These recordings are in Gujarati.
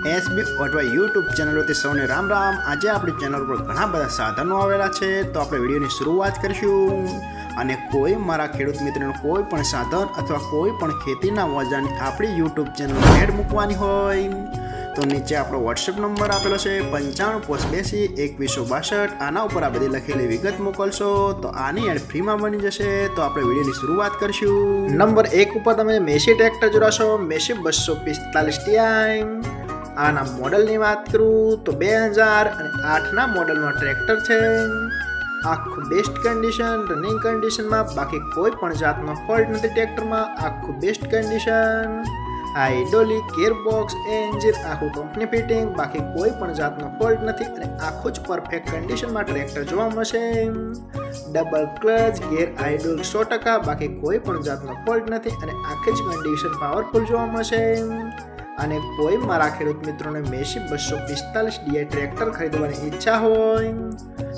એસબી અथवा यूट्यूब चैनल होती सौने राम राम। आज अपनी चैनल पर घना बधा साधनों आवेला छे, तो આપણે વિડિયોની શરૂઆત કરીશું। અને કોઈ મારા ખેડૂત મિત્રોને કોઈ પણ સાધન અથવા કોઈ પણ ખેતીના ઓજારની આપણી YouTube ચેનલ પર એડ મૂકવાની હોય તો નીચે આપણો WhatsApp નંબર આપેલો છે 95822162। આના ઉપર આ બધી લખેલી વિગત મોકલશો તો આની એડ ફ્રીમાં બની જશે। તો આપણે વિડિયોની શરૂઆત કરીશું। નંબર 1 ઉપર તમે મેસી ટ્રેક્ટર જોડાશો, મેસી 245 Ti। આના મોડલની વાત કરું તો 2008ના મોડલનો ટ્રેક્ટર છે। આખું બેસ્ટ કન્ડિશન, રનિંગ કન્ડિશનમાં, બાકી કોઈ પણ જાતનો ફોલ્ટ નથી ટ્રેક્ટરમાં। આખું best condition, hydraulic, gearbox, engine આખું કંપની ફિટિંગ, બાકી કોઈ પણ જાતનો ફોલ્ટ નથી અને આખું જ પરફેક્ટ કન્ડિશનમાં ટ્રેક્ટર જોવા મળશે। ડબલ ક્લચ, ગિયર હાઇડ્રોલિક 100%, બાકી કોઈ પણ જાતનો ફોલ્ટ નથી અને આખી જ કન્ડિશન પાવરફુલ જોવા મળશે। અને કોઈ મારા ખેડૂત મિત્રોને મેસી 245 DI ટ્રેક્ટર ખરીદવાની ઈચ્છા હોય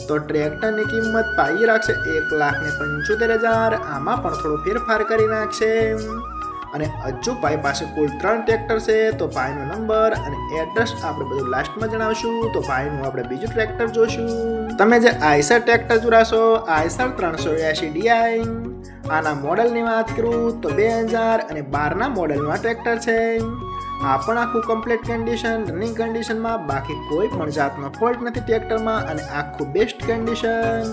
તો ટ્રેક્ટરની કિંમત પાઈ રાખશે 1,75,000। આમાં પણ થોડો ફેરફાર કરી નાખશે। અને હજુ ભાઈ પાસે કુલ 3 ટ્રેક્ટર છે, તો ભાઈનો નંબર અને એડ્રેસ આપણે બધું લાસ્ટમાં જણાવશું। તો ભાઈનું આપણે બીજું ટ્રેક્ટર જોશું। તમે જે આઈસર ટ્રેક્ટર જોડાશો, આઈસર 380 DI। આના મોડલની વાત કરું તો 2012ના મોડલનું આ ટ્રેક્ટર છે। આ પણ આખું કમ્પ્લીટ કન્ડિશન, રનિંગ કન્ડિશનમાં, બાકી કોઈ પણ જાતનો ફોલ્ટ નથી ટ્રેક્ટરમાં અને આખું best condition,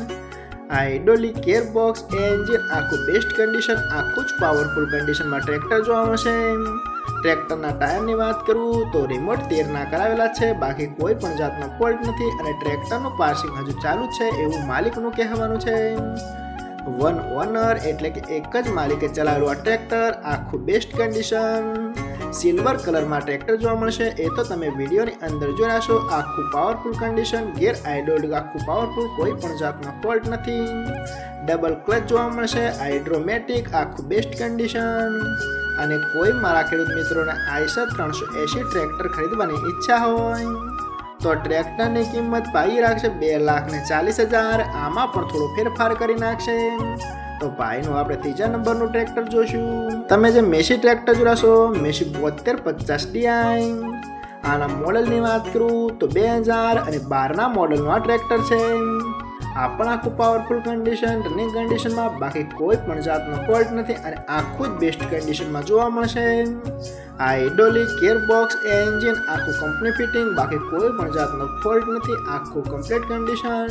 hydraulic, gearbox, engine આખું બેસ્ટ કન્ડિશન, આખું જ પાવરફુલ કન્ડિશનમાં ટ્રેક્ટર જોવા મળશે। ટ્રેક્ટરના ટાયરની વાત કરું તો રિમોટ 13ના કરાવેલા છે, બાકી કોઈ પણ જાતનો ફોલ્ટ નથી અને ટ્રેક્ટરનું પાર્સિંગ હજુ ચાલુ છે એવું માલિકનું કહેવાનું છે। વન ઓનર એટલે કે એક જ માલિકે ચલાવેલું આ ટ્રેક્ટર, આખું બેસ્ટ કન્ડિશન, સિલ્વર કલરમાં ટ્રેક્ટર જોવા મળશે। એ તો તમે વિડીયોની અંદર જોઈ રહેશો। આખું પાવરફુલ કન્ડિશન, ગિયર હાઇડ્રોલિક આખું પાવરફુલ, કોઈ પણ જાતનો ફોલ્ટ નથી। ડબલ ક્લચ જોવા મળશે, હાઇડ્રોમેટિક આખું બેસ્ટ કન્ડિશન। અને કોઈ મારા ખેડૂત મિત્રોને આઈસર 380 ટ્રેક્ટર ખરીદવાની ઈચ્છા હોય તો ટ્રેક્ટરની કિંમત પાઈ રાખશે 2,40,000। આમાં પણ થોડો ફેરફાર કરી નાખશે। તો ભાઈનું આપણે ત્રીજા નંબરનું ટ્રેક્ટર જોશું। તમે જે મેસી ટ્રેક્ટર જોડાશો, મેસી 7250 DI। આના મોડલની વાત કરું તો 2012ના મોડલનું આ ટ્રેક્ટર છે। આ પણ આખું પાવરફુલ કન્ડિશન, રનિંગ કન્ડિશનમાં, બાકી કોઈ પણ જાતનો ફોલ્ટ નથી અને આખું જ બેસ્ટ કન્ડિશનમાં જોવા મળશે। હાઇડ્રોલિક, ગિયરબોક્સ, એન્જિન આખું કંપની ફિટિંગ, બાકી કોઈ પણ જાતનો ફોલ્ટ નથી, આખું કમ્પ્લીટ કન્ડિશન।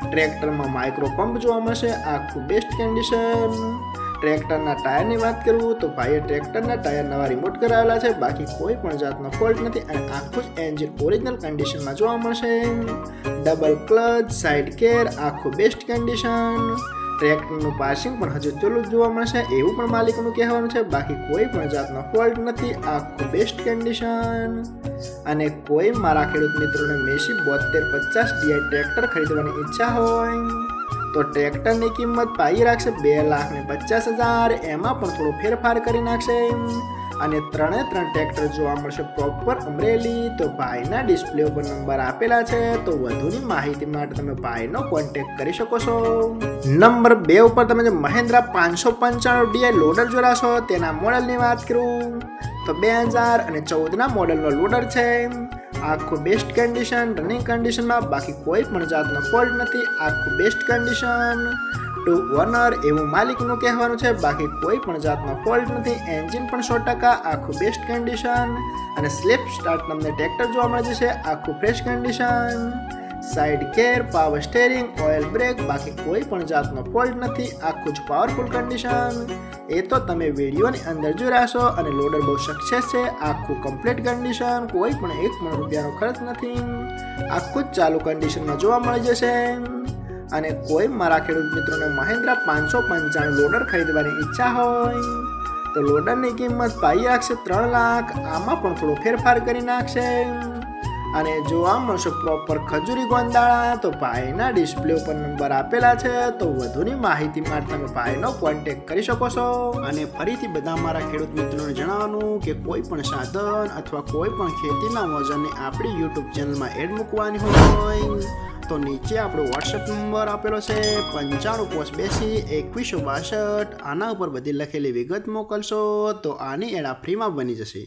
ટ્રેક્ટરમાં માઇક્રો પંપ જોવા મળશે, આખું બેસ્ટ કન્ડિશન। ટ્રેક્ટરના ટાયરની વાત કરું તો ભાઈએ ટ્રેક્ટરના ટાયર નવા રિમોટ કરાવેલા છે, બાકી કોઈ પણ જાતનો ફોલ્ટ નથી અને આખું જ એન્જિન ઓરિજિનલ કન્ડિશનમાં જોવા મળશે। ડબલ ક્લચ, સાઇડ ગિયર આખું બેસ્ટ કન્ડિશન। ટ્રેક્ટરનું પાર્સિંગ પણ હજુ ચાલુ જ જોવા મળશે એવું પણ માલિકનું કહેવાનું છે, બાકી કોઈ પણ જાતનો ફોલ્ટ નથી, આખું બેસ્ટ કન્ડિશન। અને કોઈ મારા ખેડૂત મિત્રોને મેસી 7250 DI ટ્રેક્ટર ખરીદવાની ઈચ્છા હોય તો ટ્રેક્ટરની કિંમત પાઈ રાખશે 2,50,000। એમાં પણ થોડો ફેરફાર કરી નાખશે। અને 3 ટ્રેક્ટર જોવા મળશે પ્રોપર અમરેલી। તો ભાઈના ડિસ્પ્લે ઉપર નંબર આપેલા છે, તો વધુની માહિતી માટે તમે ભાઈનો કોન્ટેક્ટ કરી શકો છો। નંબર 2 ઉપર તમે જે મહિન્દ્રા 595 DI લોડર જોડાશો, તેના મોડલની વાત કરું તો 2014ના મોડલનો લોડર છે। આખું બેસ્ટ કન્ડિશન, રનિંગ કન્ડિશનમાં, બાકી કોઈ પણ જાતનો ફોલ્ટ નથી, આખું બેસ્ટ કન્ડિશન। ટુ ઓનર એવું માલિકનું કહેવાનું છે, બાકી કોઈ પણ જાતનો ફોલ્ટ નથી। એન્જિન પણ 100%, આખું બેસ્ટ કન્ડિશન અને સ્લેપ સ્ટાર્ટ તમને ટ્રેક્ટર જોવા મળી જશે, આખું fresh condition. Side gear, power steering, oil break, બાકી કોઈ પણ જાતનો ફોલ્ટ નથી, આખું જ પાવરફુલ કન્ડિશન। એ તો તમે વિડીયોની અંદર જોઈ રહેશો અને લોડર બહુ સક્સેસ છે, આખું કમ્પ્લીટ કન્ડિશન, કોઈ પણ એક પણ રૂપિયાનો ખર્ચ નથી, આખું જ ચાલુ કન્ડિશનમાં જોવા મળી જશે। અને કોઈ મારા ખેડૂત મિત્રોને મહિન્દ્રા 595 લોડર ખરીદવાની ઈચ્છા હોય તો લોડરની કિંમત પાઈ રાખશે 3 લાખ। આમાં પણ થોડો ફેરફાર કરી નાખશે। અને જોવા મળશે પ્રોપર ખજૂરી ગોંદાળા। તો ભાઈના ડિસ્પ્લે ઉપર નંબર આપેલા છે, તો વધુની માહિતી માટે તમે ભાઈનો કોન્ટેક્ટ કરી શકો છો। અને ફરીથી બધા મારા ખેડૂત મિત્રોને જણાવવાનું કે કોઈ પણ સાધન અથવા કોઈ પણ ખેતીના ઓજારની આપણી YouTube ચેનલમાં એડ મૂકવાની હોય તો નીચે આપણો WhatsApp નંબર આપેલો છે 95822162। આના ઉપર બધી લખેલી વિગત મોકલશો તો આની એડ ફ્રીમાં બની જશે।